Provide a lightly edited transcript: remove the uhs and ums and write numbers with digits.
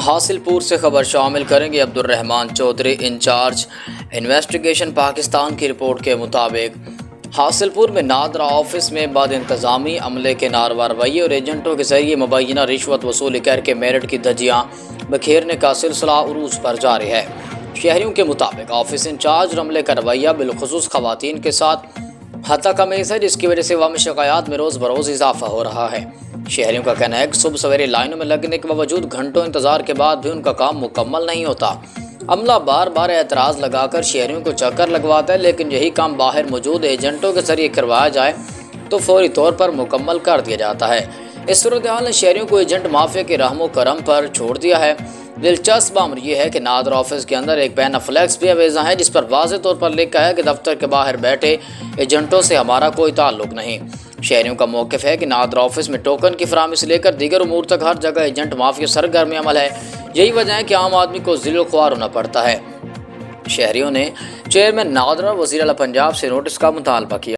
हासिलपुर से खबर शामिल करेंगे। अब्दुर्रहमान चौधरी इंचार्ज इन्वेस्टिगेशन पाकिस्तान की रिपोर्ट के मुताबिक हासिलपुर में नादरा ऑफिस में बद इंतज़ामी अमले के नारवा रवैये और एजेंटों के जरिए मुबैना रिश्वत वसूली करके मेरिट की धज्जियाँ बखेरने का सिलसिला उरूज पर जारी है। शहरियों के मुताबिक ऑफिस इंचार्ज और अमले का रवैया बिलखुसूस खवातीन के साथ हत्ता कमीज़ है, जिसकी वजह से अवामी शिकायत में रोज़ बरोज़ इजाफा हो रहा है। शहरियों का कहना है कि सुबह सवेरे लाइनों में लगने के बावजूद घंटों इंतजार के बाद भी उनका काम मुकम्मल नहीं होता। अमला बार बार एतराज़ लगाकर शहरियों को चक्कर लगवाता है, लेकिन यही काम बाहर मौजूद एजेंटों के जरिए करवाया जाए तो फौरी तौर पर मुकम्मल कर दिया जाता है। इस सूरत हाल ने शहरियों को एजेंट माफिया के रहमो करम पर छोड़ दिया है। दिलचस्प अमर यह है कि नादरा ऑफिस के अंदर एक बैनर फ्लैक्स भी अवेजा है, जिस पर वाज़ेह तौर पर लिखा है कि दफ्तर के बाहर बैठे एजेंटों से हमारा कोई ताल्लुक नहीं। शहरियों का मौक़िफ़ है कि नादरा ऑफिस में टोकन की फराहमी से लेकर दीगर उमूर तक हर जगह एजेंट माफिया सरगर्म अमल है। यही वजह है कि आम आदमी को ज़िल ख्वार होना पड़ता है। शहरियों ने चेयरमैन नादरा वज़ीर आला पंजाब से नोटिस का मुतालबा किया।